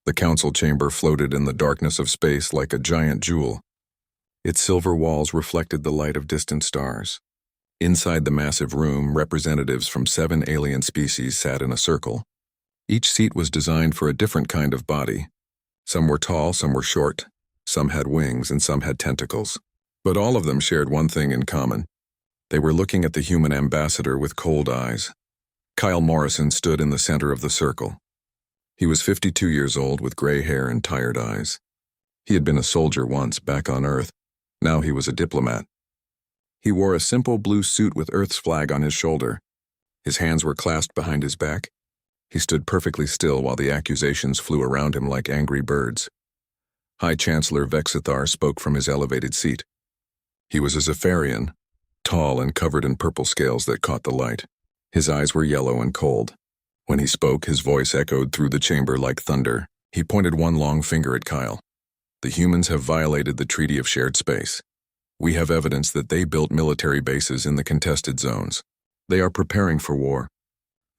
The council chamber floated in the darkness of space like a giant jewel. Its silver walls reflected the light of distant stars. Inside the massive room, representatives from 7 alien species sat in a circle. Each seat was designed for a different kind of body. Some were tall, some were short, some had wings, and some had tentacles. But all of them shared one thing in common. They were looking at the human ambassador with cold eyes. Kyle Morrison stood in the center of the circle. He was 52 years old with gray hair and tired eyes. He had been a soldier once, back on Earth. Now he was a diplomat. He wore a simple blue suit with Earth's flag on his shoulder. His hands were clasped behind his back. He stood perfectly still while the accusations flew around him like angry birds. High Chancellor Vexithar spoke from his elevated seat. He was a Zephyrian, tall and covered in purple scales that caught the light. His eyes were yellow and cold. When he spoke, his voice echoed through the chamber like thunder. He pointed one long finger at Kyle. The humans have violated the Treaty of Shared Space. We have evidence that they built military bases in the contested zones. They are preparing for war.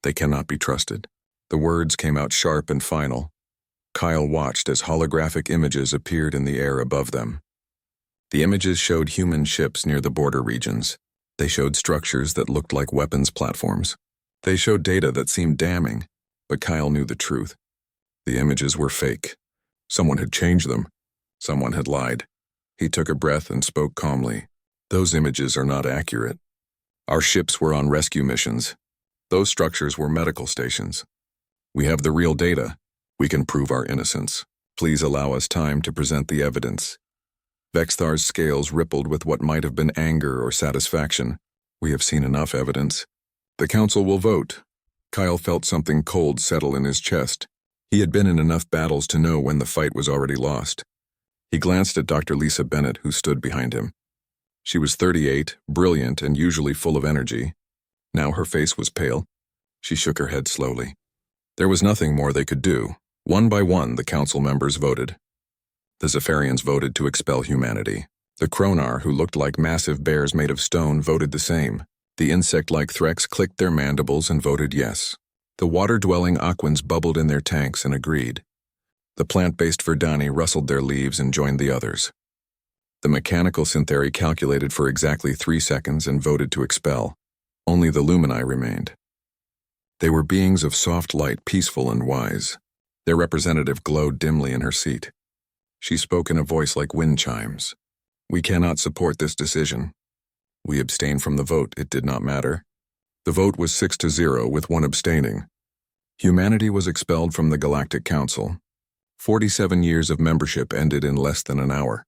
They cannot be trusted. The words came out sharp and final. Kyle watched as holographic images appeared in the air above them. The images showed human ships near the border regions. They showed structures that looked like weapons platforms. They showed data that seemed damning, but Kyle knew the truth. The images were fake. Someone had changed them. Someone had lied. He took a breath and spoke calmly. Those images are not accurate. Our ships were on rescue missions. Those structures were medical stations. We have the real data. We can prove our innocence. Please allow us time to present the evidence. Vexthar's scales rippled with what might have been anger or satisfaction. We have seen enough evidence. The council will vote. Kyle felt something cold settle in his chest. He had been in enough battles to know when the fight was already lost. He glanced at Dr. Lisa Bennett, who stood behind him. She was 38, brilliant and usually full of energy. Now her face was pale. She shook her head slowly. There was nothing more they could do. One by one, the council members voted. The Zephyrians voted to expel humanity. The Kronar, who looked like massive bears made of stone, voted the same. The insect-like Threx clicked their mandibles and voted yes. The water-dwelling Aquans bubbled in their tanks and agreed. The plant-based Verdani rustled their leaves and joined the others. The mechanical Syntheri calculated for exactly 3 seconds and voted to expel. Only the Lumini remained. They were beings of soft light, peaceful and wise. Their representative glowed dimly in her seat. She spoke in a voice like wind chimes. We cannot support this decision. We abstained from the vote. It did not matter. The vote was 6-0 with 1 abstaining. Humanity was expelled from the Galactic Council. 47 years of membership ended in less than an hour.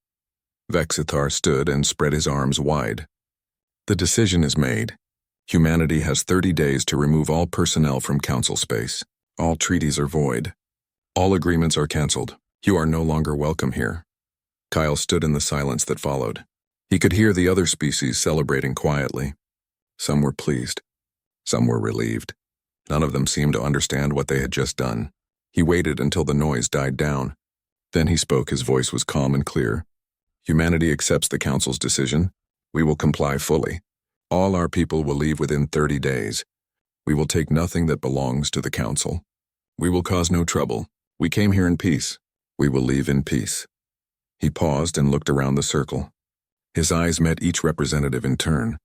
Vexithar stood and spread his arms wide. The decision is made. Humanity has 30 days to remove all personnel from Council space. All treaties are void. All agreements are cancelled. You are no longer welcome here. Kyle stood in the silence that followed. He could hear the other species celebrating quietly. Some were pleased. Some were relieved. None of them seemed to understand what they had just done. He waited until the noise died down. Then he spoke. His voice was calm and clear. Humanity accepts the Council's decision. We will comply fully. All our people will leave within 30 days. We will take nothing that belongs to the Council. We will cause no trouble. We came here in peace. We will leave in peace. He paused and looked around the circle. His eyes met each representative in turn.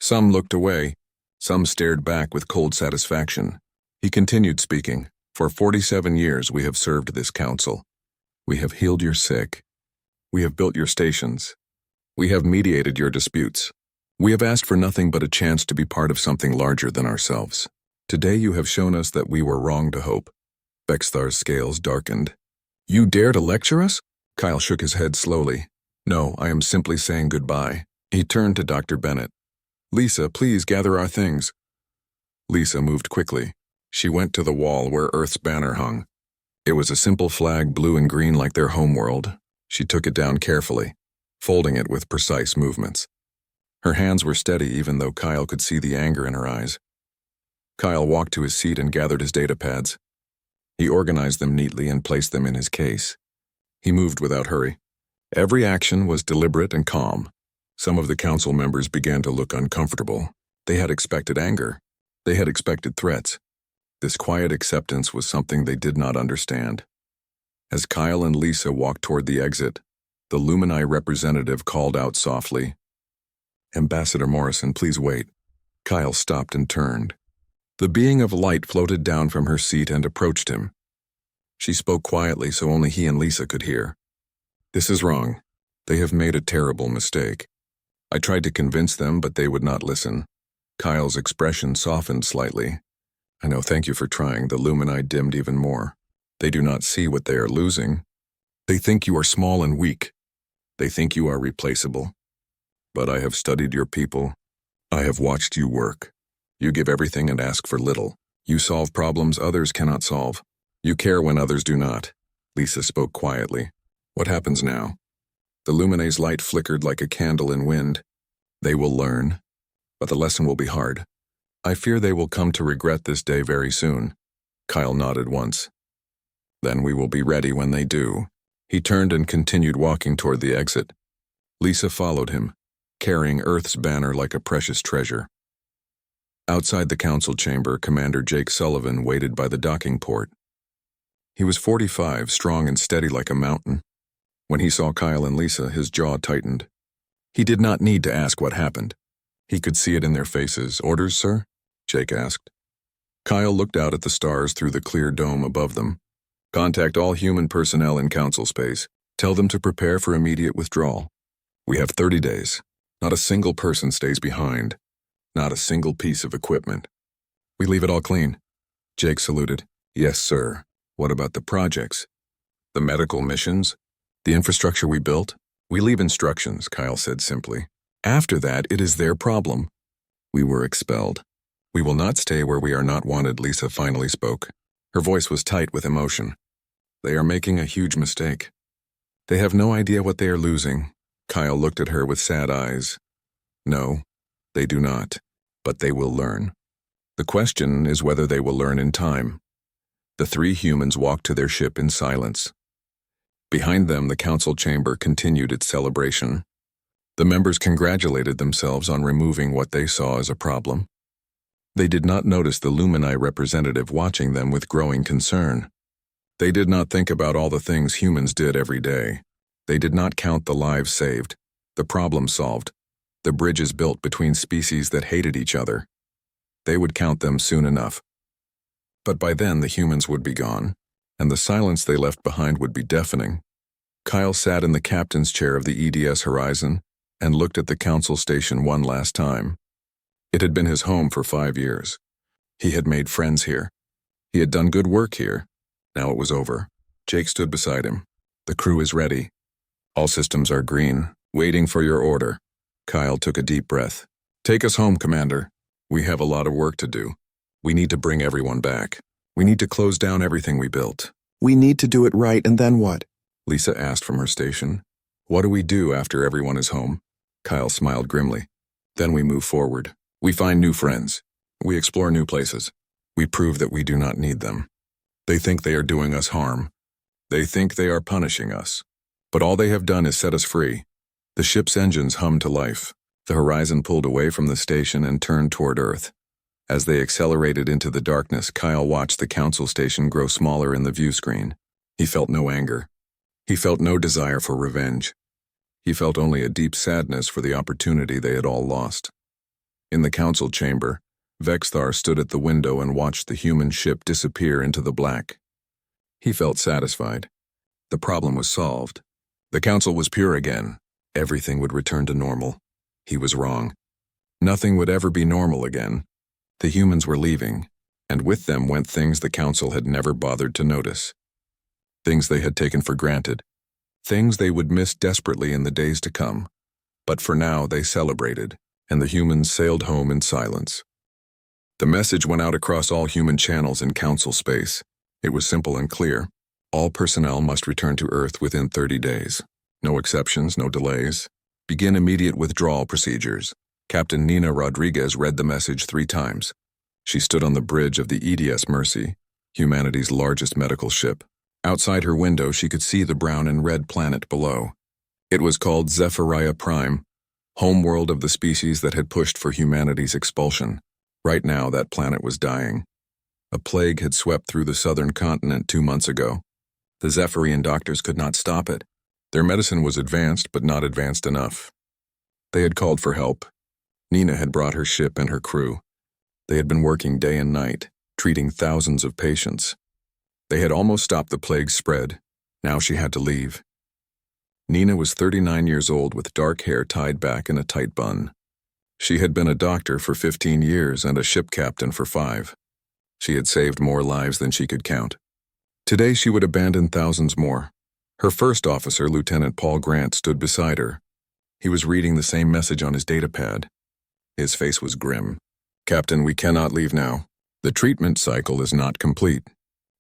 Some looked away. Some stared back with cold satisfaction. He continued speaking. For 47 years we have served this council. We have healed your sick. We have built your stations. We have mediated your disputes. We have asked for nothing but a chance to be part of something larger than ourselves. Today you have shown us that we were wrong to hope. Vexthar's scales darkened. You dare to lecture us? Kyle shook his head slowly. No, I am simply saying goodbye. He turned to Dr. Bennett. Lisa, please gather our things. Lisa moved quickly. She went to the wall where Earth's banner hung. It was a simple flag, blue and green like their homeworld. She took it down carefully, folding it with precise movements. Her hands were steady even though Kyle could see the anger in her eyes. Kyle walked to his seat and gathered his data pads. He organized them neatly and placed them in his case. He moved without hurry. Every action was deliberate and calm. Some of the council members began to look uncomfortable. They had expected anger. They had expected threats. This quiet acceptance was something they did not understand. As Kyle and Lisa walked toward the exit, the Lumini representative called out softly, "Ambassador Morrison, please wait." Kyle stopped and turned. The being of light floated down from her seat and approached him. She spoke quietly so only he and Lisa could hear. "This is wrong. They have made a terrible mistake. I tried to convince them, but they would not listen." Kyle's expression softened slightly. "I know, thank you for trying." The Lumini dimmed even more. "They do not see what they are losing. They think you are small and weak. They think you are replaceable. But I have studied your people. I have watched you work. You give everything and ask for little. You solve problems others cannot solve. You care when others do not." Lisa spoke quietly. "What happens now?" The Lumina's light flickered like a candle in wind. "They will learn, but the lesson will be hard. I fear they will come to regret this day very soon." Kyle nodded once. "Then we will be ready when they do." He turned and continued walking toward the exit. Lisa followed him, carrying Earth's banner like a precious treasure. Outside the council chamber, Commander Jake Sullivan waited by the docking port. He was 45, strong and steady like a mountain. When he saw Kyle and Lisa, his jaw tightened. He did not need to ask what happened. He could see it in their faces. "Orders, sir?" Jake asked. Kyle looked out at the stars through the clear dome above them. "Contact all human personnel in council space. Tell them to prepare for immediate withdrawal. We have 30 days. Not a single person stays behind. Not a single piece of equipment. We leave it all clean." Jake saluted. "Yes, sir. What about the projects? The medical missions? The infrastructure we built? We leave instructions," Kyle said simply. "After that, it is their problem." "We were expelled. We will not stay where we are not wanted," Lisa finally spoke. Her voice was tight with emotion. "They are making a huge mistake. They have no idea what they are losing." Kyle looked at her with sad eyes. "No, they do not, but they will learn. The question is whether they will learn in time." The three humans walked to their ship in silence. Behind them, the council chamber continued its celebration. The members congratulated themselves on removing what they saw as a problem. They did not notice the Lumini representative watching them with growing concern. They did not think about all the things humans did every day. They did not count the lives saved, the problem solved, the bridges built between species that hated each other. They would count them soon enough. But by then the humans would be gone, and the silence they left behind would be deafening. Kyle sat in the captain's chair of the EDS Horizon and looked at the council station one last time. It had been his home for 5 years. He had made friends here. He had done good work here. Now it was over. Jake stood beside him. "The crew is ready. All systems are green, waiting for your order." Kyle took a deep breath. "Take us home, Commander. We have a lot of work to do. We need to bring everyone back. We need to close down everything we built." "We need to do it right, and then what?" Lisa asked from her station. "What do we do after everyone is home?" Kyle smiled grimly. "Then we move forward. We find new friends. We explore new places. We prove that we do not need them. They think they are doing us harm. They think they are punishing us. But all they have done is set us free." The ship's engines hummed to life. The horizon pulled away from the station and turned toward Earth. As they accelerated into the darkness, Kyle watched the council station grow smaller in the view screen. He felt no anger. He felt no desire for revenge. He felt only a deep sadness for the opportunity they had all lost. In the council chamber, Vexthar stood at the window and watched the human ship disappear into the black. He felt satisfied. The problem was solved. The council was pure again. Everything would return to normal. He was wrong. Nothing would ever be normal again. The humans were leaving, and with them went things the council had never bothered to notice. Things they had taken for granted. Things they would miss desperately in the days to come. But for now, they celebrated, and the humans sailed home in silence. The message went out across all human channels in council space. It was simple and clear. All personnel must return to Earth within 30 days. No exceptions, no delays. Begin immediate withdrawal procedures. Captain Nina Rodriguez read the message 3 times. She stood on the bridge of the EDS Mercy, humanity's largest medical ship. Outside her window, she could see the brown and red planet below. It was called Zephyria Prime, homeworld of the species that had pushed for humanity's expulsion. Right now, that planet was dying. A plague had swept through the southern continent 2 months ago. The Zephyrian doctors could not stop it. Their medicine was advanced, but not advanced enough. They had called for help. Nina had brought her ship and her crew. They had been working day and night, treating thousands of patients. They had almost stopped the plague's spread. Now she had to leave. Nina was 39 years old with dark hair tied back in a tight bun. She had been a doctor for 15 years and a ship captain for 5. She had saved more lives than she could count. Today she would abandon thousands more. Her first officer, Lieutenant Paul Grant, stood beside her. He was reading the same message on his datapad. His face was grim. "Captain, we cannot leave now. The treatment cycle is not complete.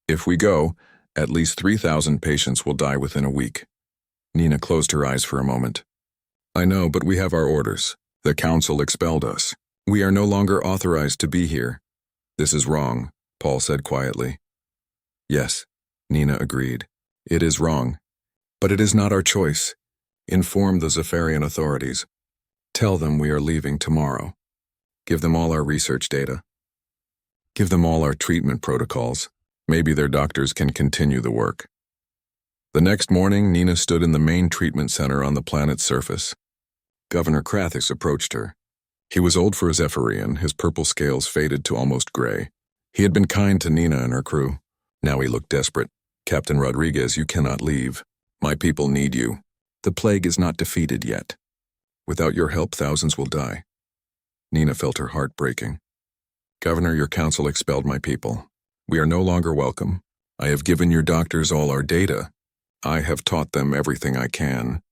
If we go, at least 3,000 patients will die within a week." Nina closed her eyes for a moment. "I know, but we have our orders. The council expelled us. We are no longer authorized to be here." "This is wrong," Paul said quietly. "Yes," Nina agreed. "It is wrong. But it is not our choice. Inform the Zephyrian authorities. Tell them we are leaving tomorrow. Give them all our research data. Give them all our treatment protocols. Maybe their doctors can continue the work." The next morning, Nina stood in the main treatment center on the planet's surface. Governor Krathis approached her. He was old for a Zephyrian, his purple scales faded to almost gray. He had been kind to Nina and her crew. Now he looked desperate. "Captain Rodriguez, you cannot leave. My people need you. The plague is not defeated yet. Without your help, thousands will die." Nina felt her heart breaking. "Governor, your council expelled my people. We are no longer welcome. I have given your doctors all our data. I have taught them everything I can.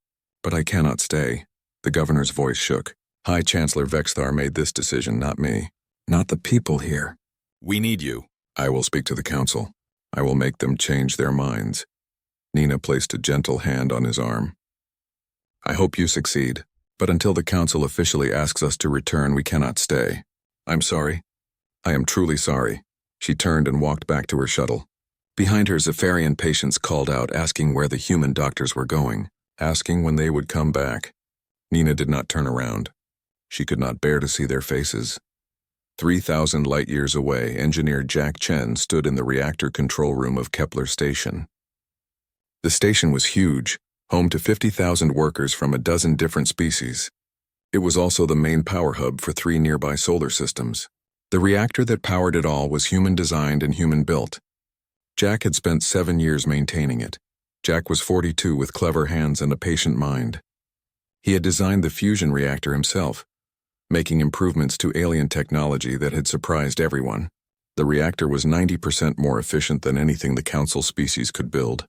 But I cannot stay." The governor's voice shook. "High Chancellor Vexthar made this decision, not me. Not the people here. We need you. I will speak to the council. I will make them change their minds." Nina placed a gentle hand on his arm. "I hope you succeed, but until the council officially asks us to return, we cannot stay. I'm sorry. I am truly sorry." She turned and walked back to her shuttle. Behind her, Zephyrian patients called out, asking where the human doctors were going, asking when they would come back. Nina did not turn around. She could not bear to see their faces. 3,000 light-years away, Engineer Jack Chen stood in the reactor control room of Kepler Station. The station was huge, home to 50,000 workers from a dozen different species. It was also the main power hub for 3 nearby solar systems. The reactor that powered it all was human-designed and human-built. Jack had spent 7 years maintaining it. Jack was 42 with clever hands and a patient mind. He had designed the fusion reactor himself, making improvements to alien technology that had surprised everyone. The reactor was 90% more efficient than anything the council species could build.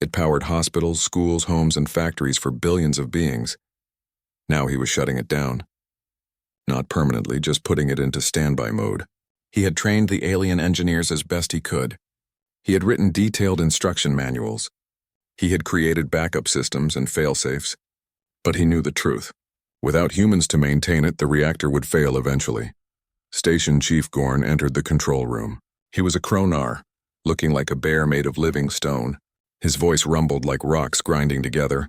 It powered hospitals, schools, homes, and factories for billions of beings. Now he was shutting it down. Not permanently, just putting it into standby mode. He had trained the alien engineers as best he could. He had written detailed instruction manuals. He had created backup systems and fail-safes. But he knew the truth. Without humans to maintain it, the reactor would fail eventually. Station Chief Gorn entered the control room. He was a Kronar, looking like a bear made of living stone. His voice rumbled like rocks grinding together.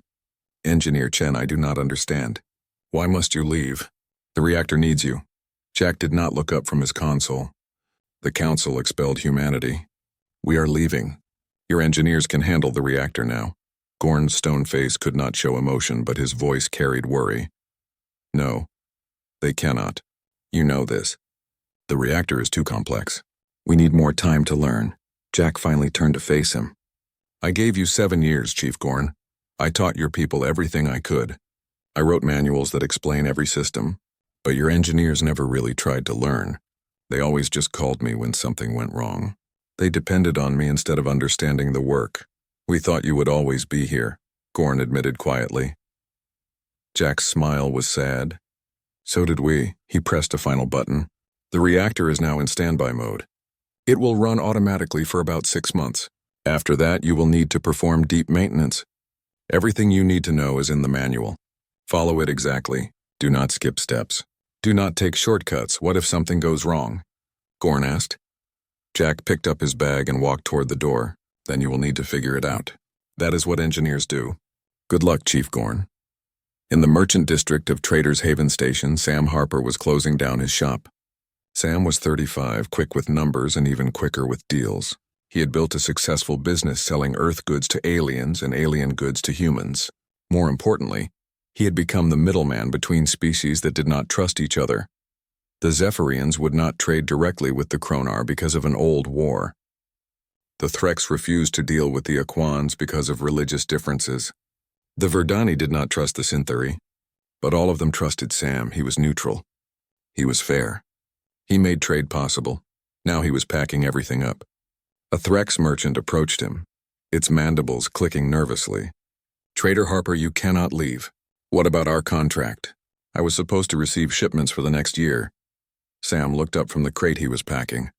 "Engineer Chen, I do not understand. Why must you leave? The reactor needs you." Jack did not look up from his console. "The council expelled humanity. We are leaving. Your engineers can handle the reactor now." Gorn's stone face could not show emotion, but his voice carried worry. "No, they cannot. You know this. The reactor is too complex. We need more time to learn." Jack finally turned to face him. "I gave you 7 years, Chief Gorn. I taught your people everything I could. I wrote manuals that explain every system, but your engineers never really tried to learn. They always just called me when something went wrong. They depended on me instead of understanding the work. We thought you would always be here," Gorn admitted quietly. Jack's smile was sad. "So did we." He pressed a final button. "The reactor is now in standby mode. It will run automatically for about 6 months. After that, you will need to perform deep maintenance. Everything you need to know is in the manual. Follow it exactly. Do not skip steps. Do not take shortcuts. What if something goes wrong?" Gorn asked. Jack picked up his bag and walked toward the door. "Then you will need to figure it out. That is what engineers do. Good luck, Chief Gorn." In the merchant district of Trader's Haven Station, Sam Harper was closing down his shop. Sam was 35, quick with numbers and even quicker with deals. He had built a successful business selling Earth goods to aliens and alien goods to humans. More importantly, he had become the middleman between species that did not trust each other. The Zephyrians would not trade directly with the Kronar because of an old war. The Threks refused to deal with the Aquans because of religious differences. The Verdani did not trust the Syntheri, but all of them trusted Sam. He was neutral. He was fair. He made trade possible. Now he was packing everything up. A Threx merchant approached him, its mandibles clicking nervously. "Trader Harper, you cannot leave. What about our contract? I was supposed to receive shipments for the next year." Sam looked up from the crate he was packing.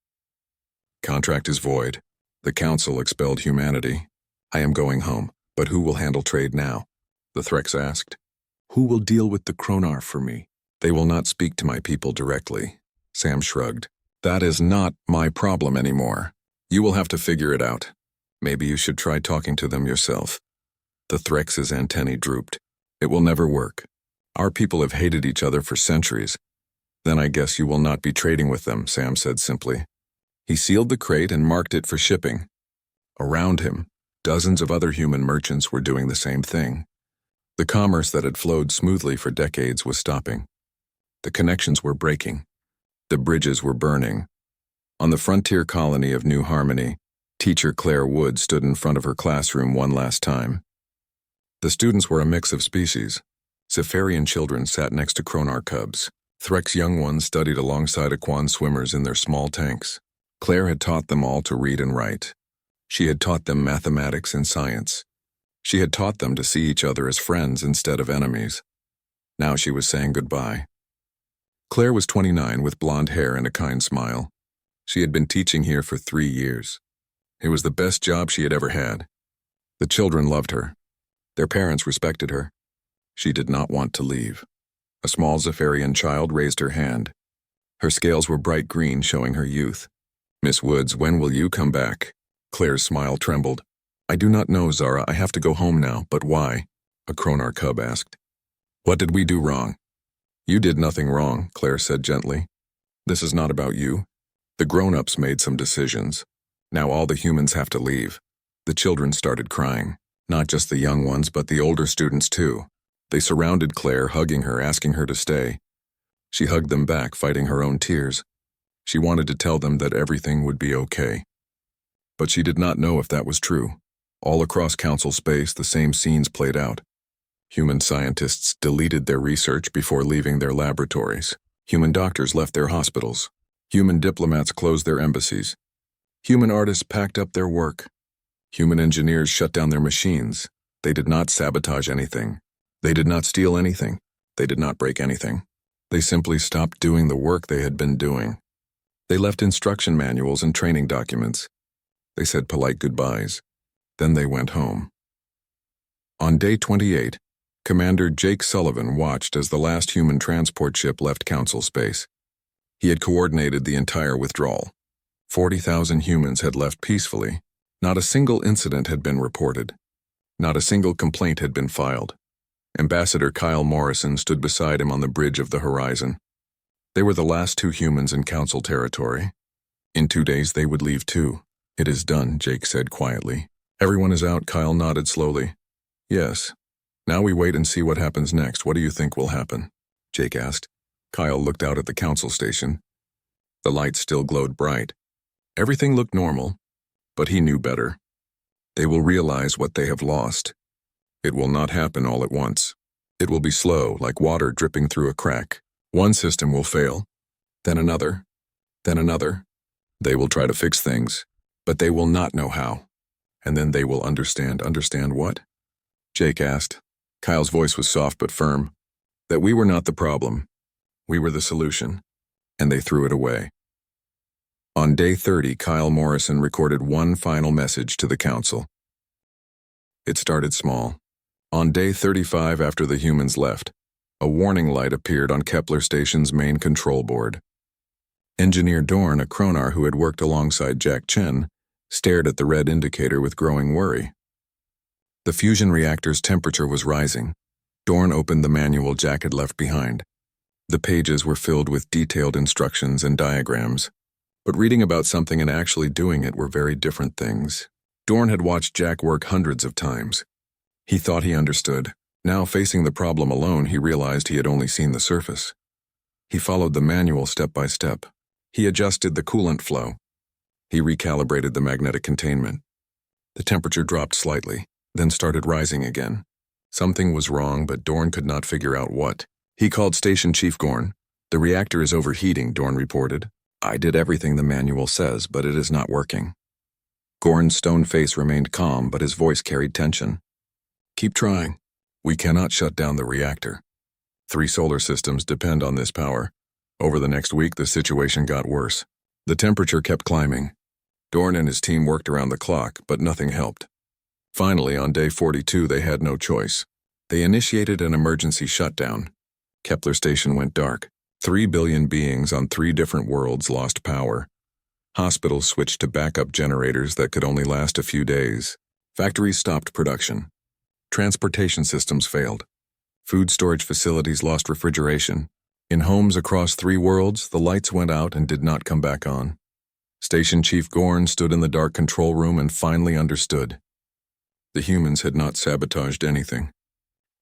"Contract is void. The Council expelled humanity. I am going home, but who will handle trade now?" the Threx asked. "Who will deal with the Kronar for me?" "They will not speak to my people directly." Sam shrugged. "That is not my problem anymore. You will have to figure it out. Maybe you should try talking to them yourself." The Threx's antennae drooped. "It will never work. Our people have hated each other for centuries." "Then I guess you will not be trading with them," Sam said simply. He sealed the crate and marked it for shipping. Around him, dozens of other human merchants were doing the same thing. The commerce that had flowed smoothly for decades was stopping. The connections were breaking. The bridges were burning. On the frontier colony of New Harmony, teacher Claire Wood stood in front of her classroom one last time. The students were a mix of species. Zephyrian children sat next to Kronar cubs. Threx young ones studied alongside Aquan swimmers in their small tanks. Claire had taught them all to read and write. She had taught them mathematics and science. She had taught them to see each other as friends instead of enemies. Now she was saying goodbye. Claire was 29 with blonde hair and a kind smile. She had been teaching here for 3 years. It was the best job she had ever had. The children loved her. Their parents respected her. She did not want to leave. A small Zephyrian child raised her hand. Her scales were bright green, showing her youth. "Miss Woods, when will you come back?" Claire's smile trembled. "I do not know, Zara. I have to go home now. But why?" a Kronar cub asked. "What did we do wrong?" "You did nothing wrong," Claire said gently. "This is not about you. The grown-ups made some decisions. Now all the humans have to leave." The children started crying. Not just the young ones, but the older students too. They surrounded Claire, hugging her, asking her to stay. She hugged them back, fighting her own tears. She wanted to tell them that everything would be okay. But she did not know if that was true. All across Council space, the same scenes played out. Human scientists deleted their research before leaving their laboratories. Human doctors left their hospitals. Human diplomats closed their embassies. Human artists packed up their work. Human engineers shut down their machines. They did not sabotage anything. They did not steal anything. They did not break anything. They simply stopped doing the work they had been doing. They left instruction manuals and training documents. They said polite goodbyes. Then they went home. On day 28, Commander Jake Sullivan watched as the last human transport ship left Council space. He had coordinated the entire withdrawal. 40,000 humans had left peacefully. Not a single incident had been reported. Not a single complaint had been filed. Ambassador Kyle Morrison stood beside him on the bridge of the horizon. They were the last 2 humans in Council territory. In 2 days they would leave too. "It is done," Jake said quietly. "Everyone is out," Kyle nodded slowly. "Yes. Now we wait and see what happens next. What do you think will happen?" Jake asked. Kyle looked out at the Council station. The lights still glowed bright. Everything looked normal, but he knew better. They will realize what they have lost. It will not happen all at once. It will be slow, like water dripping through a crack. One system will fail, then another, then another. They will try to fix things, but they will not know how. And then they will understand. Understand what? Jake asked. Kyle's voice was soft but firm. That we were not the problem. We were the solution, and they threw it away. On day 30, Kyle Morrison recorded one final message to the Council. It started small. On day 35 after the humans left, a warning light appeared on Kepler Station's main control board. Engineer Dorn, a Kronar who had worked alongside Jack Chen, stared at the red indicator with growing worry. The fusion reactor's temperature was rising. Dorn opened the manual Jack had left behind. The pages were filled with detailed instructions and diagrams. But reading about something and actually doing it were very different things. Dorn had watched Jack work hundreds of times. He thought he understood. Now, facing the problem alone, he realized he had only seen the surface. He followed the manual step by step. He adjusted the coolant flow. He recalibrated the magnetic containment. The temperature dropped slightly, then started rising again. Something was wrong, but Dorn could not figure out what. He called Station Chief Gorn. "The reactor is overheating," Dorn reported. "I did everything the manual says, but it is not working." Gorn's stone face remained calm, but his voice carried tension. "Keep trying. We cannot shut down the reactor. 3 solar systems depend on this power." Over the next week, the situation got worse. The temperature kept climbing. Dorn and his team worked around the clock, but nothing helped. Finally, on day 42, they had no choice. They initiated an emergency shutdown. Kepler Station went dark. 3 billion beings on 3 different worlds lost power. Hospitals switched to backup generators that could only last a few days. Factories stopped production. Transportation systems failed. Food storage facilities lost refrigeration. In homes across 3 worlds, the lights went out and did not come back on. Station Chief Gorn stood in the dark control room and finally understood. The humans had not sabotaged anything.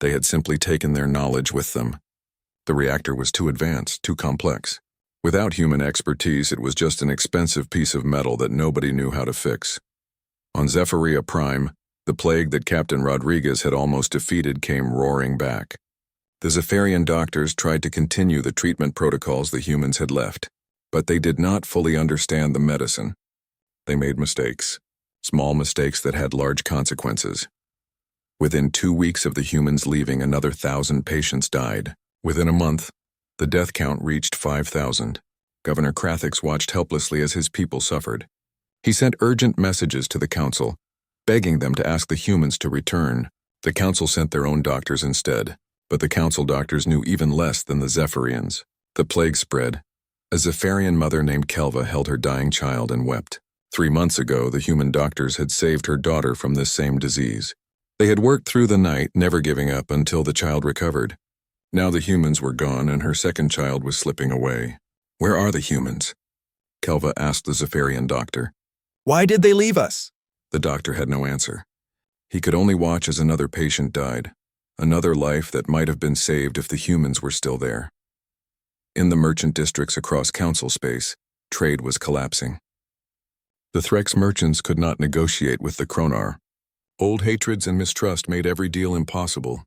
They had simply taken their knowledge with them. The reactor was too advanced, too complex. Without human expertise, it was just an expensive piece of metal that nobody knew how to fix. On Zephyria Prime, the plague that Captain Rodriguez had almost defeated came roaring back. The Zephyrian doctors tried to continue the treatment protocols the humans had left, but they did not fully understand the medicine. They made mistakes, small mistakes that had large consequences. Within 2 weeks of the humans leaving, another 1,000 patients died. Within a month, the death count reached 5,000. Governor Krathix watched helplessly as his people suffered. He sent urgent messages to the council, begging them to ask the humans to return. The council sent their own doctors instead, but the council doctors knew even less than the Zephyrians. The plague spread. A Zephyrian mother named Kelva held her dying child and wept. 3 months ago, the human doctors had saved her daughter from this same disease. They had worked through the night, never giving up until the child recovered. Now the humans were gone and her second child was slipping away. "Where are the humans?" Kelva asked the Zephyrian doctor. Why did they leave us? The doctor had no answer. He could only watch as another patient died, another life that might have been saved if the humans were still there. In the merchant districts across council space, trade was collapsing. The Threx merchants could not negotiate with the Kronar. Old hatreds and mistrust made every deal impossible.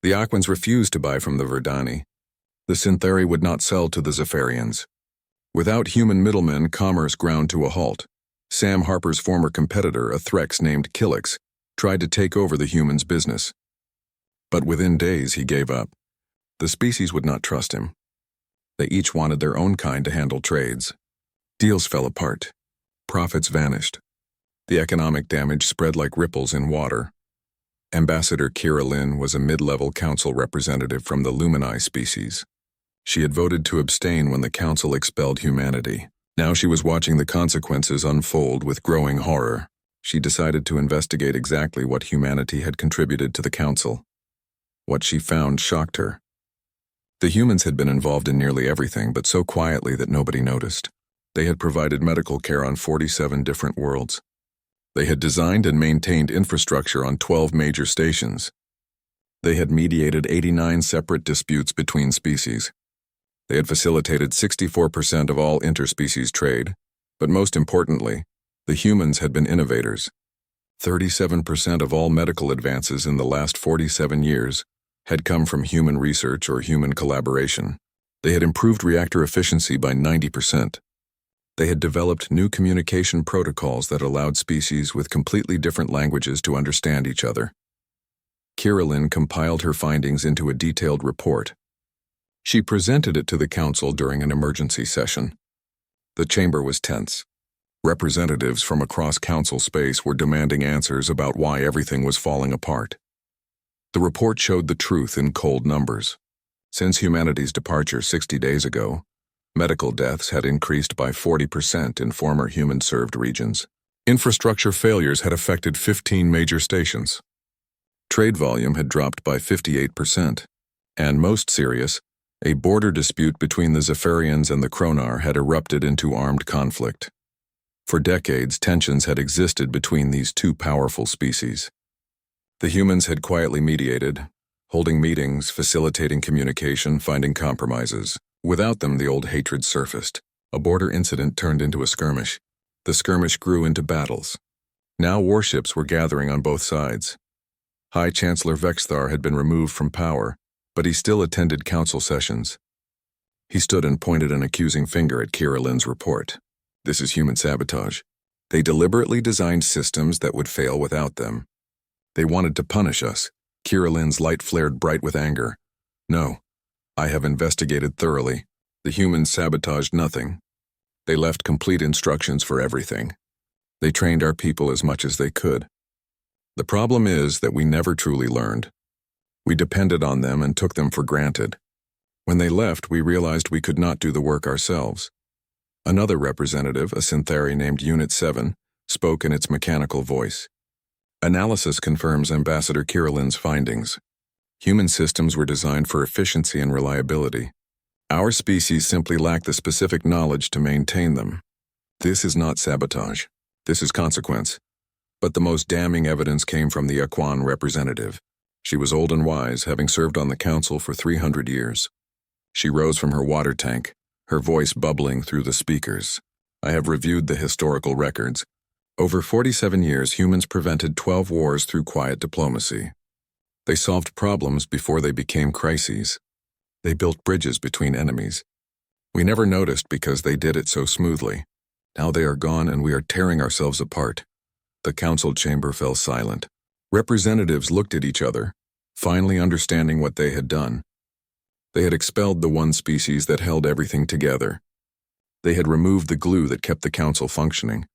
The Aquans refused to buy from the Verdani. The Syntheri would not sell to the Zephyrians. Without human middlemen, commerce ground to a halt. Sam Harper's former competitor, a Threx named Killix, tried to take over the humans' business. But within days, he gave up. The species would not trust him. They each wanted their own kind to handle trades. Deals fell apart. Profits vanished. The economic damage spread like ripples in water. Ambassador Kira Lin was a mid-level council representative from the Lumini species. She had voted to abstain when the council expelled humanity. Now she was watching the consequences unfold with growing horror. She decided to investigate exactly what humanity had contributed to the council. What she found shocked her. The humans had been involved in nearly everything, but so quietly that nobody noticed. They had provided medical care on 47 different worlds. They had designed and maintained infrastructure on 12 major stations. They had mediated 89 separate disputes between species. They had facilitated 64% of all interspecies trade, but most importantly, the humans had been innovators. 37% of all medical advances in the last 47 years had come from human research or human collaboration. They had improved reactor efficiency by 90%. They had developed new communication protocols that allowed species with completely different languages to understand each other. Kira Lin compiled her findings into a detailed report. She presented it to the council during an emergency session. The chamber was tense. Representatives from across council space were demanding answers about why everything was falling apart. The report showed the truth in cold numbers. Since humanity's departure 60 days ago, medical deaths had increased by 40% in former human-served regions. Infrastructure failures had affected 15 major stations. Trade volume had dropped by 58%. And most serious, A border dispute between the Zephyrians and the Kronar had erupted into armed conflict. For decades, tensions had existed between these two powerful species. The humans had quietly mediated, holding meetings, facilitating communication, finding compromises. Without them, the old hatred surfaced. A border incident turned into a skirmish. The skirmish grew into battles. Now warships were gathering on both sides. High Chancellor Vexthar had been removed from power, but he still attended council sessions. He stood and pointed an accusing finger at Kira Lynn's report. This is human sabotage. They deliberately designed systems that would fail without them. They wanted to punish us. Kira Lynn's light flared bright with anger. No, I have investigated thoroughly. The humans sabotaged nothing. They left complete instructions for everything. They trained our people as much as they could. The problem is that we never truly learned. We depended on them and took them for granted. When they left, we realized we could not do the work ourselves. Another representative, a syntheri named Unit 7, spoke in its mechanical voice. Analysis confirms Ambassador Kira Lynn's findings. Human systems were designed for efficiency and reliability. Our species simply lacked the specific knowledge to maintain them. This is not sabotage. This is consequence. But the most damning evidence came from the Aquan representative. She was old and wise, having served on the council for 300 years. She rose from her water tank, her voice bubbling through the speakers. I have reviewed the historical records. Over 47 years, humans prevented 12 wars through quiet diplomacy. They solved problems before they became crises. They built bridges between enemies. We never noticed because they did it so smoothly. Now they are gone and we are tearing ourselves apart. The council chamber fell silent. Representatives looked at each other, finally understanding what they had done. They had expelled the one species that held everything together. They had removed the glue that kept the council functioning.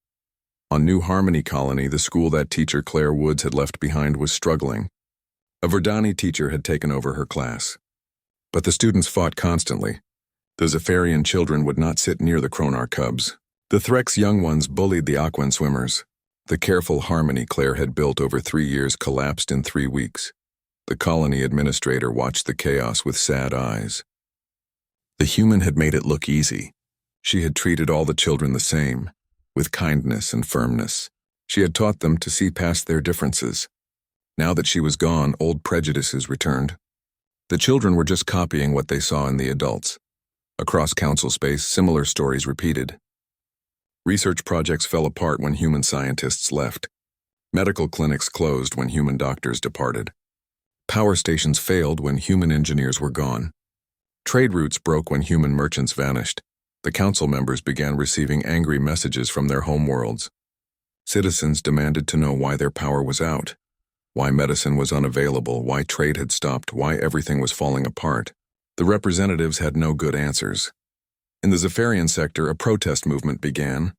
On New Harmony Colony, the school that teacher Claire Woods had left behind was struggling. A Verdani teacher had taken over her class. But the students fought constantly. The Zephyrian children would not sit near the Kronar cubs. The Threx young ones bullied the Aquan swimmers. The careful harmony Claire had built over 3 years collapsed in 3 weeks. The colony administrator watched the chaos with sad eyes. The human had made it look easy. She had treated all the children the same, with kindness and firmness. She had taught them to see past their differences. Now that she was gone, old prejudices returned. The children were just copying what they saw in the adults. Across council space, similar stories repeated. Research projects fell apart when human scientists left. Medical clinics closed when human doctors departed. Power stations failed when human engineers were gone. Trade routes broke when human merchants vanished. The council members began receiving angry messages from their homeworlds. Citizens demanded to know why their power was out, why medicine was unavailable, why trade had stopped, why everything was falling apart. The representatives had no good answers. In the Zephyrian sector, a protest movement began.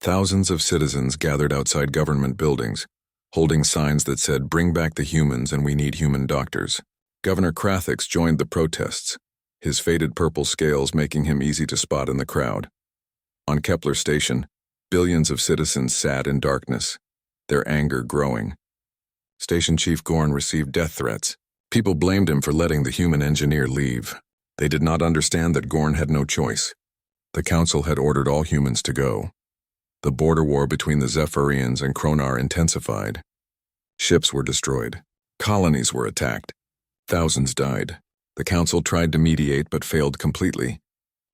Thousands of citizens gathered outside government buildings, holding signs that said, "Bring back the humans and we need human doctors." Governor Krathix joined the protests, his faded purple scales making him easy to spot in the crowd. On Kepler Station, billions of citizens sat in darkness, their anger growing. Station Chief Gorn received death threats. People blamed him for letting the human engineer leave. They did not understand that Gorn had no choice. The council had ordered all humans to go. The border war between the Zephyrians and Kronar intensified. Ships were destroyed. Colonies were attacked. Thousands died. The council tried to mediate but failed completely.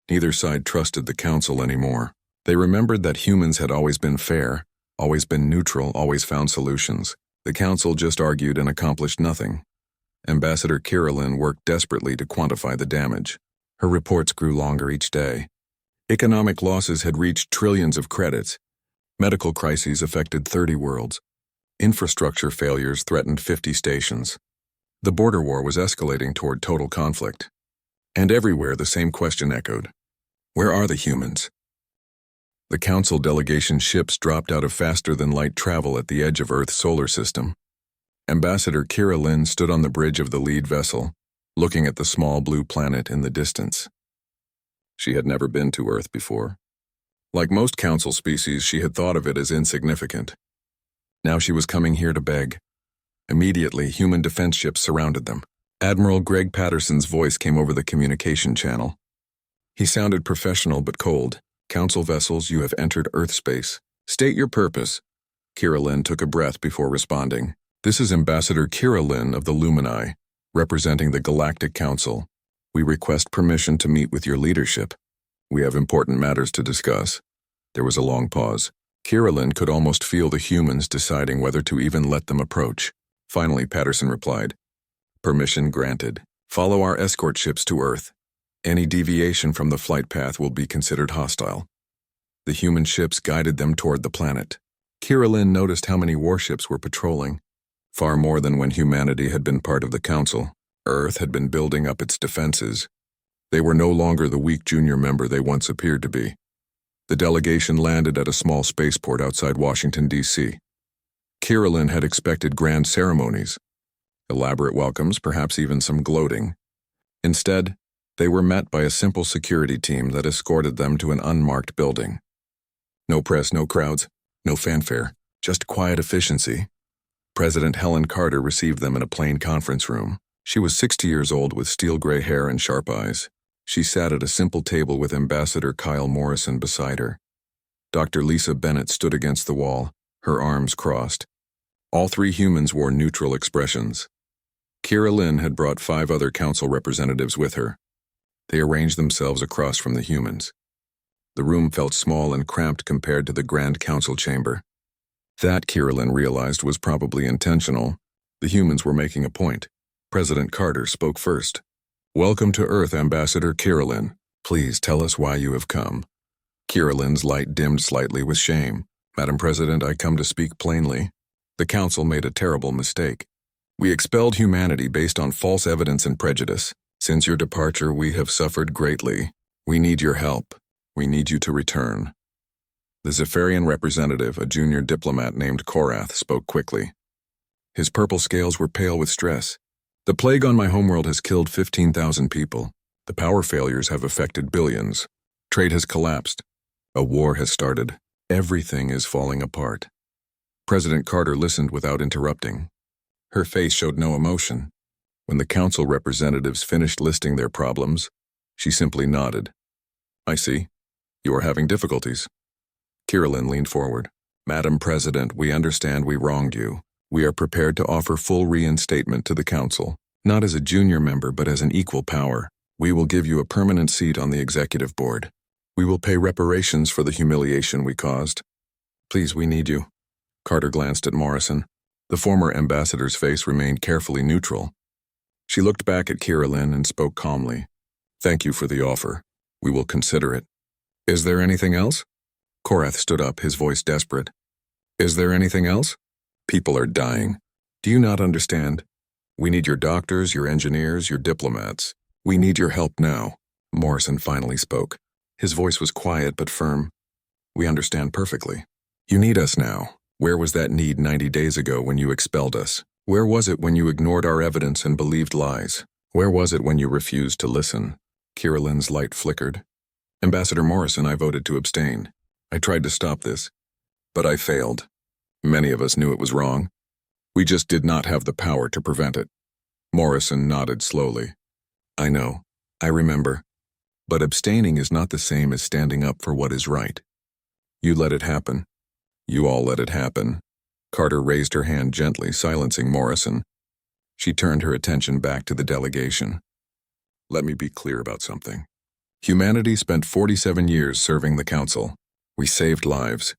Neither side trusted the council anymore. They remembered that humans had always been fair, always been neutral, always found solutions. The council just argued and accomplished nothing. Ambassador Kira Lynn worked desperately to quantify the damage. Her reports grew longer each day. Economic losses had reached trillions of credits. Medical crises affected 30 worlds. Infrastructure failures threatened 50 stations. The border war was escalating toward total conflict. And everywhere the same question echoed. Where are the humans? The council delegation ships dropped out of faster-than-light travel at the edge of Earth's solar system. Ambassador Kira Lynn stood on the bridge of the lead vessel, looking at the small blue planet in the distance. She had never been to Earth before. Like most council species, she had thought of it as insignificant. Now she was coming here to beg. Immediately, human defense ships surrounded them. Admiral Greg Patterson's voice came over the communication channel. He sounded professional but cold. Council vessels, you have entered Earth space. State your purpose. Kira Lin took a breath before responding. This is Ambassador Kira Lin of the Lumini, representing the Galactic Council. We request permission to meet with your leadership. We have important matters to discuss. There was a long pause. Kira Lin could almost feel the humans deciding whether to even let them approach. Finally, Patterson replied, Permission granted. Follow our escort ships to Earth. Any deviation from the flight path will be considered hostile. The human ships guided them toward the planet. Kira Lin noticed how many warships were patrolling. Far more than when humanity had been part of the Council. Earth had been building up its defenses. They were no longer the weak junior member they once appeared to be. The delegation landed at a small spaceport outside Washington, D.C. Kira Lin had expected grand ceremonies, elaborate welcomes, perhaps even some gloating. Instead, they were met by a simple security team that escorted them to an unmarked building. No press, no crowds, no fanfare, just quiet efficiency. President Helen Carter received them in a plain conference room. She was 60 years old with steel-gray hair and sharp eyes. She sat at a simple table with Ambassador Kyle Morrison beside her. Dr. Lisa Bennett stood against the wall, her arms crossed. All three humans wore neutral expressions. Kira Lin had brought 5 other council representatives with her. They arranged themselves across from the humans. The room felt small and cramped compared to the Grand Council chamber. That, Kira Lin realized, was probably intentional. The humans were making a point. President Carter spoke first. Welcome to Earth, Ambassador Kira Lin. Please tell us why you have come. Kira Lin's light dimmed slightly with shame. Madam President, I come to speak plainly. The Council made a terrible mistake. We expelled humanity based on false evidence and prejudice. Since your departure, we have suffered greatly. We need your help. We need you to return. The Zephyrian representative, a junior diplomat named Korath, spoke quickly. His purple scales were pale with stress. The plague on my homeworld has killed 15,000 people. The power failures have affected billions. Trade has collapsed. A war has started. Everything is falling apart. President Carter listened without interrupting. Her face showed no emotion. When the council representatives finished listing their problems, she simply nodded. I see. You are having difficulties. Kira Lin leaned forward. Madam President, we understand we wronged you. We are prepared to offer full reinstatement to the council, not as a junior member but as an equal power. We will give you a permanent seat on the executive board. We will pay reparations for the humiliation we caused. Please, we need you. Carter glanced at Morrison. The former ambassador's face remained carefully neutral. She looked back at Kira Lin and spoke calmly. Thank you for the offer. We will consider it. Is there anything else? Korath stood up, his voice desperate. Is there anything else? People are dying. Do you not understand? We need your doctors, your engineers, your diplomats. We need your help now. Morrison finally spoke. His voice was quiet but firm. We understand perfectly. You need us now. Where was that need 90 days ago when you expelled us? Where was it when you ignored our evidence and believed lies? Where was it when you refused to listen? Kira Lin's light flickered. Ambassador Morrison, I voted to abstain. I tried to stop this, but I failed. Many of us knew it was wrong. We just did not have the power to prevent it. Morrison nodded slowly. I know. I remember. But abstaining is not the same as standing up for what is right. You let it happen. You all let it happen. Carter raised her hand gently, silencing Morrison. She turned her attention back to the delegation. Let me be clear about something. Humanity spent 47 years serving the Council. We saved lives.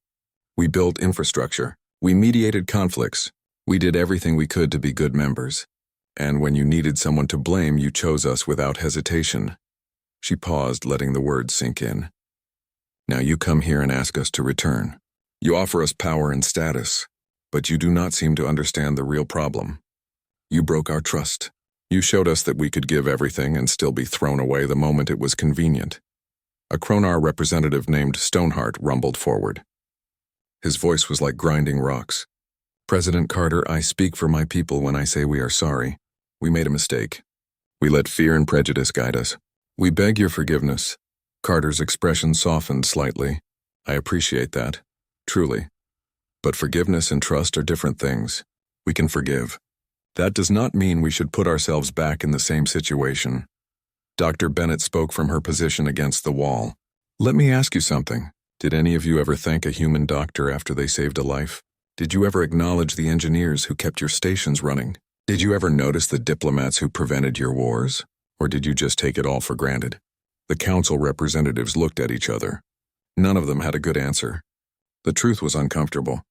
We built infrastructure. We mediated conflicts. We did everything we could to be good members. And when you needed someone to blame, you chose us without hesitation. She paused, letting the words sink in. Now you come here and ask us to return. You offer us power and status, but you do not seem to understand the real problem. You broke our trust. You showed us that we could give everything and still be thrown away the moment it was convenient. A Kronar representative named Stoneheart rumbled forward. His voice was like grinding rocks. President Carter, I speak for my people when I say we are sorry. We made a mistake. We let fear and prejudice guide us. We beg your forgiveness. Carter's expression softened slightly. I appreciate that. Truly. But forgiveness and trust are different things. We can forgive. That does not mean we should put ourselves back in the same situation. Dr. Bennett spoke from her position against the wall. Let me ask you something. Did any of you ever thank a human doctor after they saved a life? Did you ever acknowledge the engineers who kept your stations running? Did you ever notice the diplomats who prevented your wars? Or did you just take it all for granted? The council representatives looked at each other. None of them had a good answer. The truth was uncomfortable.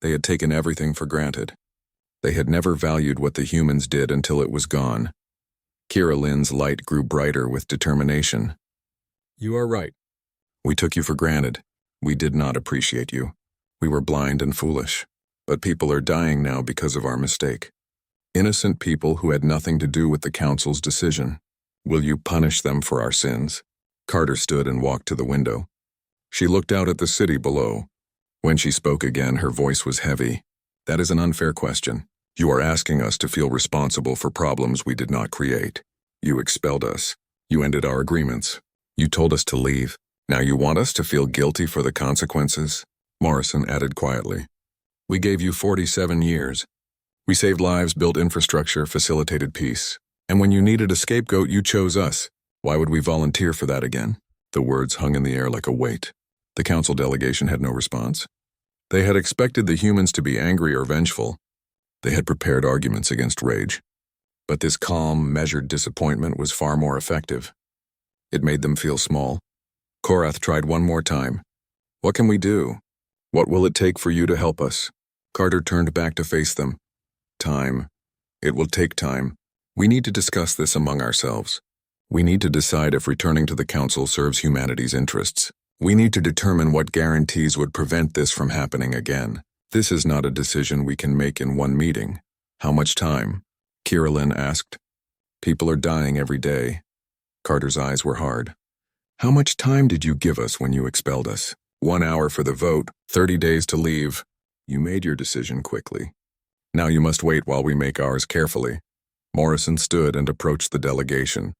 They had taken everything for granted. They had never valued what the humans did until it was gone. Kira Lynn's light grew brighter with determination. You are right. We took you for granted. We did not appreciate you. We were blind and foolish. But people are dying now because of our mistake. Innocent people who had nothing to do with the council's decision. Will you punish them for our sins? Carter stood and walked to the window. She looked out at the city below. When she spoke again, her voice was heavy. That is an unfair question. You are asking us to feel responsible for problems we did not create. You expelled us. You ended our agreements. You told us to leave. Now you want us to feel guilty for the consequences? Morrison added quietly. We gave you 47 years. We saved lives, built infrastructure, facilitated peace. And when you needed a scapegoat, you chose us. Why would we volunteer for that again? The words hung in the air like a weight. The council delegation had no response. They had expected the humans to be angry or vengeful. They had prepared arguments against rage. But this calm, measured disappointment was far more effective. It made them feel small. Korath tried one more time. What can we do? What will it take for you to help us? Carter turned back to face them. Time. It will take time. We need to discuss this among ourselves. We need to decide if returning to the council serves humanity's interests. We need to determine what guarantees would prevent this from happening again. This is not a decision we can make in one meeting. How much time? Kira Lynn asked. People are dying every day. Carter's eyes were hard. How much time did you give us when you expelled us? 1 hour for the vote, 30 days to leave. You made your decision quickly. Now you must wait while we make ours carefully. Morrison stood and approached the delegation.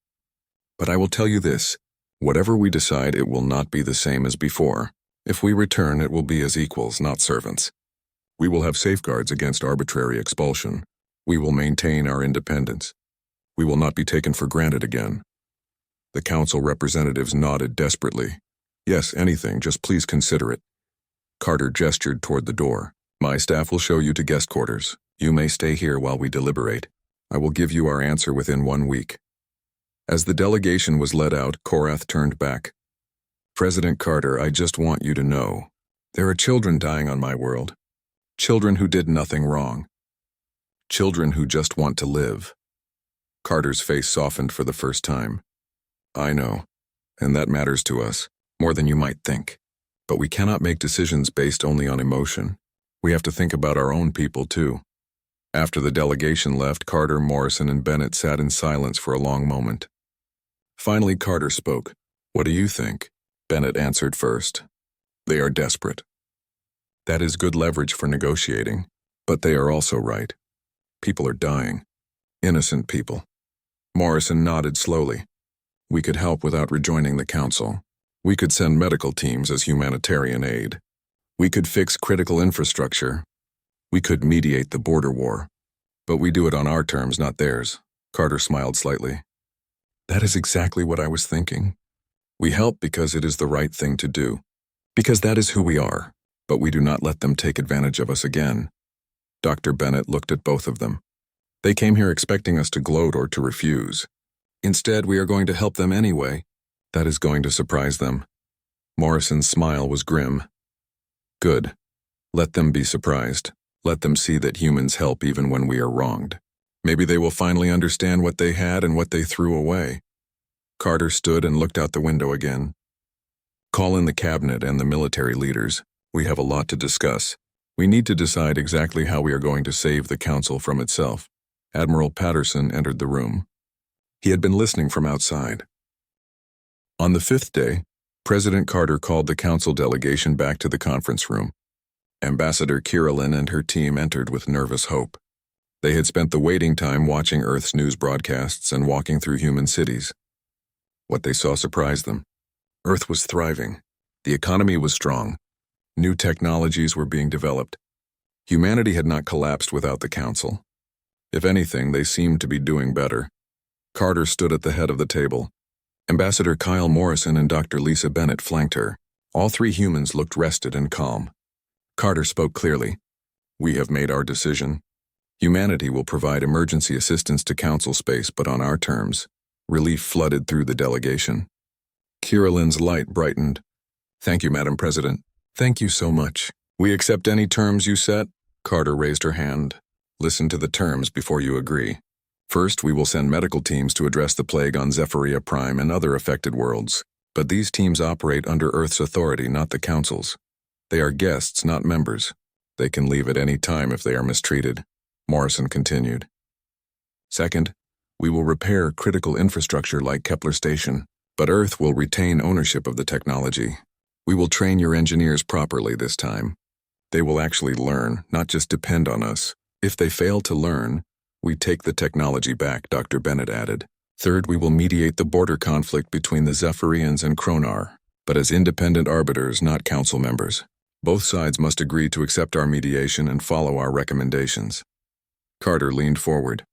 But I will tell you this. Whatever we decide, it will not be the same as before. If we return, it will be as equals, not servants. We will have safeguards against arbitrary expulsion. We will maintain our independence. We will not be taken for granted again. The council representatives nodded desperately. Yes, anything, just please consider it. Carter gestured toward the door. My staff will show you to guest quarters. You may stay here while we deliberate. I will give you our answer within 1 week. As the delegation was led out, Korath turned back. President Carter, I just want you to know. There are children dying on my world. Children who did nothing wrong. Children who just want to live. Carter's face softened for the first time. I know, and that matters to us, more than you might think. But we cannot make decisions based only on emotion. We have to think about our own people, too. After the delegation left, Carter, Morrison, and Bennett sat in silence for a long moment. Finally, Carter spoke. What do you think? Bennett answered first. They are desperate. That is good leverage for negotiating, but they are also right. People are dying. Innocent people. Morrison nodded slowly. We could help without rejoining the council. We could send medical teams as humanitarian aid. We could fix critical infrastructure. We could mediate the border war. But we do it on our terms, not theirs. Carter smiled slightly. That is exactly what I was thinking. We help because it is the right thing to do. Because that is who we are. But we do not let them take advantage of us again. Dr. Bennett looked at both of them. They came here expecting us to gloat or to refuse. Instead, we are going to help them anyway. That is going to surprise them. Morrison's smile was grim. Good. Let them be surprised. Let them see that humans help even when we are wronged. Maybe they will finally understand what they had and what they threw away. Carter stood and looked out the window again. Call in the cabinet and the military leaders. We have a lot to discuss. We need to decide exactly how we are going to save the council from itself. Admiral Patterson entered the room. He had been listening from outside. On the 5th day, President Carter called the council delegation back to the conference room. Ambassador Kira Lynn and her team entered with nervous hope. They had spent the waiting time watching Earth's news broadcasts and walking through human cities. What they saw surprised them. Earth was thriving. The economy was strong. New technologies were being developed. Humanity had not collapsed without the council. If anything, they seemed to be doing better. Carter stood at the head of the table. Ambassador Kyle Morrison and Dr. Lisa Bennett flanked her. All three humans looked rested and calm. Carter spoke clearly. "We have made our decision. Humanity will provide emergency assistance to Council Space, but on our terms." Relief flooded through the delegation. Kiralin's light brightened. "Thank you, Madam President. Thank you so much. We accept any terms you set." Carter raised her hand. "Listen to the terms before you agree. First, we will send medical teams to address the plague on Zephyria Prime and other affected worlds. But these teams operate under Earth's authority, not the Council's. They are guests, not members. They can leave at any time if they are mistreated," Morrison continued. "Second, we will repair critical infrastructure like Kepler Station, but Earth will retain ownership of the technology. We will train your engineers properly this time. They will actually learn, not just depend on us. If they fail to learn, we take the technology back," Dr. Bennett added. "Third, we will mediate the border conflict between the Zephyrians and Kronar, but as independent arbiters, not council members. Both sides must agree to accept our mediation and follow our recommendations." Carter leaned forward.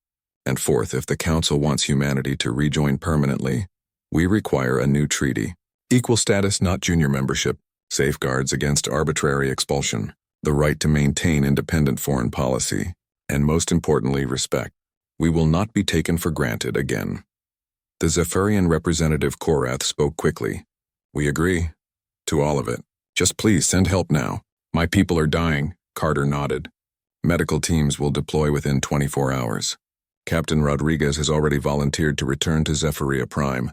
"And fourth, if the council wants humanity to rejoin permanently, we require a new treaty. Equal status, not junior membership. Safeguards against arbitrary expulsion. The right to maintain independent foreign policy. And most importantly, respect. We will not be taken for granted again." The Zephyrian representative Korath spoke quickly. "We agree. To all of it. Just please send help now. My people are dying," Carter nodded. "Medical teams will deploy within 24 hours. Captain Rodriguez has already volunteered to return to Zephyria Prime.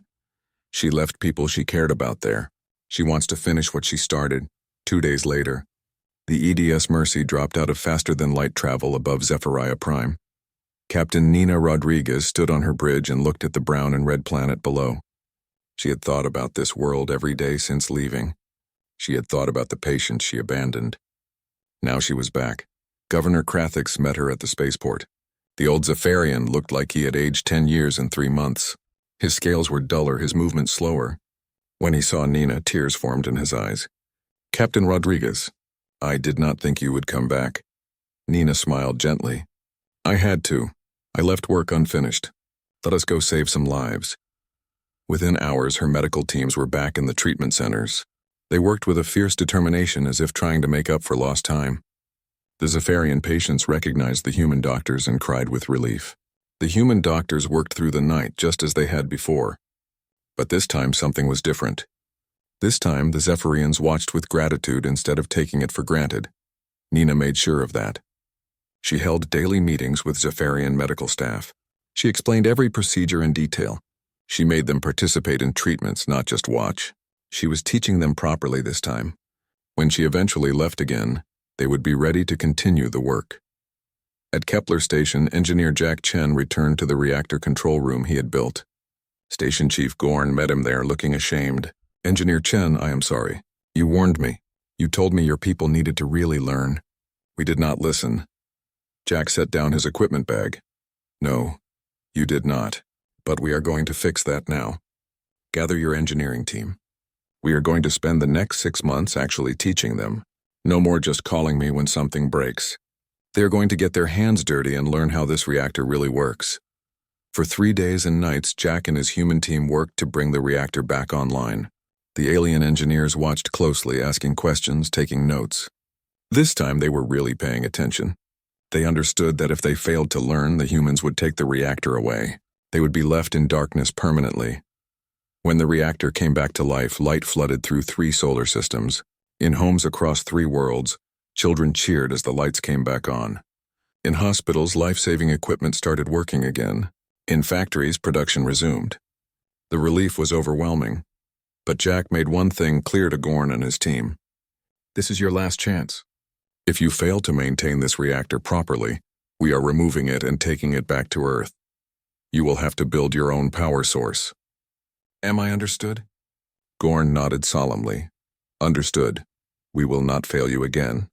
She left people she cared about there. She wants to finish what she started. 2 days later, the EDS Mercy dropped out of faster-than-light travel above Zephyria Prime. Captain Nina Rodriguez stood on her bridge and looked at the brown and red planet below. She had thought about this world every day since leaving. She had thought about the patients she abandoned. Now she was back. Governor Krathix met her at the spaceport. The old Zephyrian looked like he had aged 10 years and 3 months. His scales were duller, his movements slower. When he saw Nina, tears formed in his eyes. "Captain Rodriguez, I did not think you would come back." Nina smiled gently. "I had to. I left work unfinished. Let us go save some lives." Within hours, her medical teams were back in the treatment centers. They worked with a fierce determination as if trying to make up for lost time. The Zephyrian patients recognized the human doctors and cried with relief. The human doctors worked through the night just as they had before. But this time something was different. This time the Zephyrians watched with gratitude instead of taking it for granted. Nina made sure of that. She held daily meetings with Zephyrian medical staff. She explained every procedure in detail. She made them participate in treatments, not just watch. She was teaching them properly this time. When she eventually left again, they would be ready to continue the work. At Kepler Station, Engineer Jack Chen returned to the reactor control room he had built. Station Chief Gorn met him there, looking ashamed. "Engineer Chen, I am sorry. You warned me. You told me your people needed to really learn. We did not listen." Jack set down his equipment bag. "No, you did not. But we are going to fix that now. Gather your engineering team. We are going to spend the next 6 months actually teaching them. No more just calling me when something breaks. They are going to get their hands dirty and learn how this reactor really works." For 3 days and nights, Jack and his human team worked to bring the reactor back online. The alien engineers watched closely, asking questions, taking notes. This time they were really paying attention. They understood that if they failed to learn, the humans would take the reactor away. They would be left in darkness permanently. When the reactor came back to life, light flooded through 3 solar systems. In homes across 3 worlds, children cheered as the lights came back on. In hospitals, life-saving equipment started working again. In factories, production resumed. The relief was overwhelming. But Jack made one thing clear to Gorn and his team. "This is your last chance. If you fail to maintain this reactor properly, we are removing it and taking it back to Earth. You will have to build your own power source." "Am I understood?" Gorn nodded solemnly. "Understood. We will not fail you again."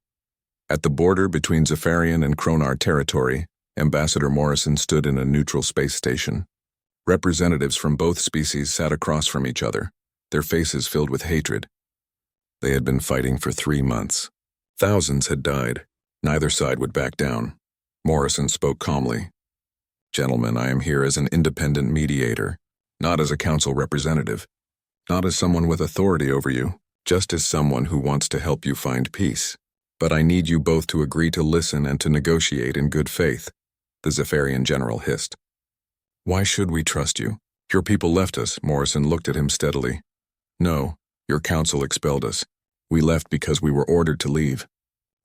At the border between Zephyrian and Kronar territory, Ambassador Morrison stood in a neutral space station. Representatives from both species sat across from each other, their faces filled with hatred. They had been fighting for 3 months. Thousands had died. Neither side would back down. Morrison spoke calmly. Gentlemen, I am here as an independent mediator, not as a council representative, not as someone with authority over you, just as someone who wants to help you find peace. But I need you both to agree to listen and to negotiate in good faith, the Zephyrian general hissed. Why should we trust you? Your people left us, Morrison looked at him steadily. No, your council expelled us. We left because we were ordered to leave.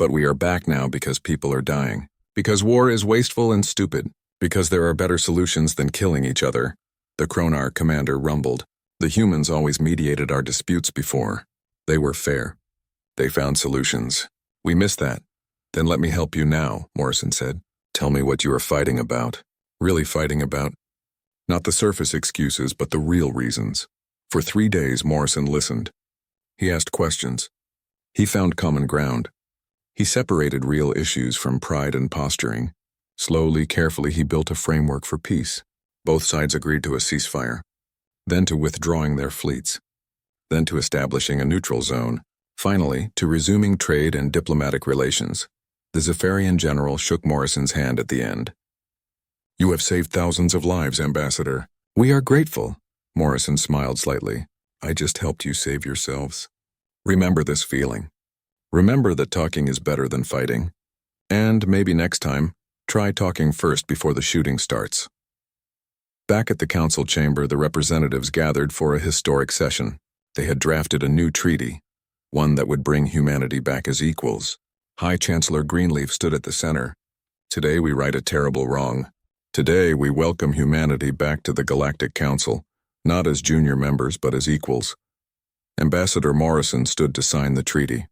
But we are back now because people are dying. Because war is wasteful and stupid. Because there are better solutions than killing each other. The Kronar commander rumbled. The humans always mediated our disputes before. They were fair. They found solutions. We missed that. Then let me help you now, Morrison said. Tell me what you are fighting about. Really fighting about? Not the surface excuses, but the real reasons. For 3 days, Morrison listened. He asked questions. He found common ground. He separated real issues from pride and posturing. Slowly, carefully, he built a framework for peace. Both sides agreed to a ceasefire, then to withdrawing their fleets, then to establishing a neutral zone, finally to resuming trade and diplomatic relations. The Zephyrian general shook Morrison's hand at the end. You have saved thousands of lives, Ambassador. We are grateful. Morrison smiled slightly. I just helped you save yourselves. Remember this feeling. Remember that talking is better than fighting. And maybe next time, try talking first before the shooting starts. Back at the council chamber, the representatives gathered for a historic session. They had drafted a new treaty, one that would bring humanity back as equals. High Chancellor Greenleaf stood at the center. Today we right a terrible wrong. Today we welcome humanity back to the Galactic Council, not as junior members but as equals. Ambassador Morrison stood to sign the treaty.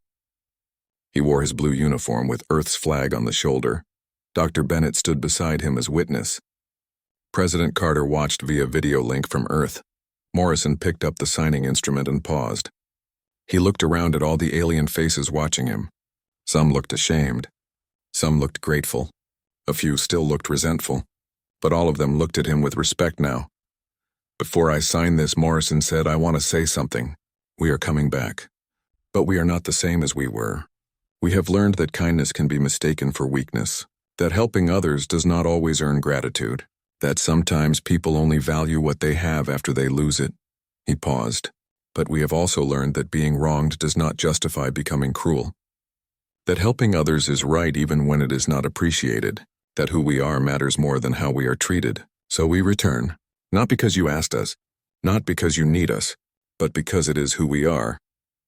He wore his blue uniform with Earth's flag on the shoulder. Dr. Bennett stood beside him as witness. President Carter watched via video link from Earth. Morrison picked up the signing instrument and paused. He looked around at all the alien faces watching him. Some looked ashamed. Some looked grateful. A few still looked resentful. But all of them looked at him with respect now. Before I sign this, Morrison said, I want to say something. We are coming back. But we are not the same as we were. We have learned that kindness can be mistaken for weakness, that helping others does not always earn gratitude, that sometimes people only value what they have after they lose it. He paused. But we have also learned that being wronged does not justify becoming cruel. That helping others is right even when it is not appreciated, that who we are matters more than how we are treated. So we return, not because you asked us, not because you need us, but because it is who we are.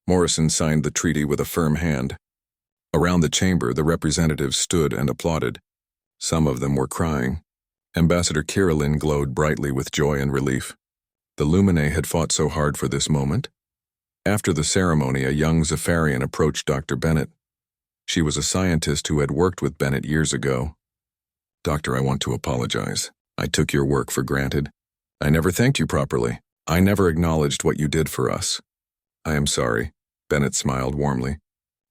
Morrison signed the treaty with a firm hand. Around the chamber, the representatives stood and applauded. Some of them were crying. Ambassador Kirillin glowed brightly with joy and relief. The Luminae had fought so hard for this moment. After the ceremony, a young Zephyrian approached Dr. Bennett. She was a scientist who had worked with Bennett years ago. Doctor, I want to apologize. I took your work for granted. I never thanked you properly. I never acknowledged what you did for us. I am sorry. Bennett smiled warmly.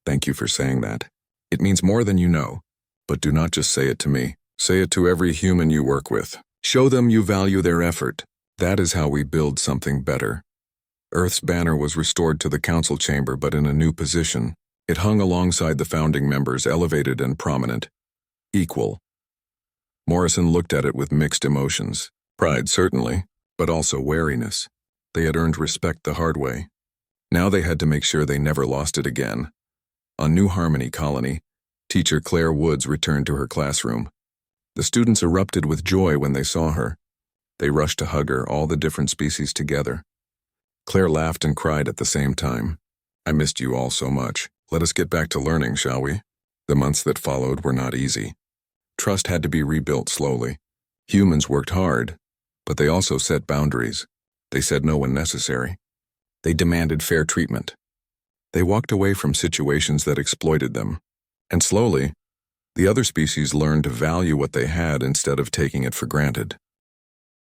Thank you for saying that. It means more than you know. But do not just say it to me. Say it to every human you work with. Show them you value their effort. That is how we build something better. Earth's banner was restored to the council chamber, but in a new position. It hung alongside the founding members, elevated and prominent. Equal. Morrison looked at it with mixed emotions. Pride, certainly, but also wariness. They had earned respect the hard way. Now they had to make sure they never lost it again. On New Harmony Colony, teacher Claire Woods returned to her classroom. The students erupted with joy when they saw her. They rushed to hug her, all the different species together. Claire laughed and cried at the same time. I missed you all so much. Let us get back to learning, shall we? The months that followed were not easy. Trust had to be rebuilt slowly. Humans worked hard, but they also set boundaries. They said no when necessary. They demanded fair treatment. They walked away from situations that exploited them. And slowly, the other species learned to value what they had instead of taking it for granted.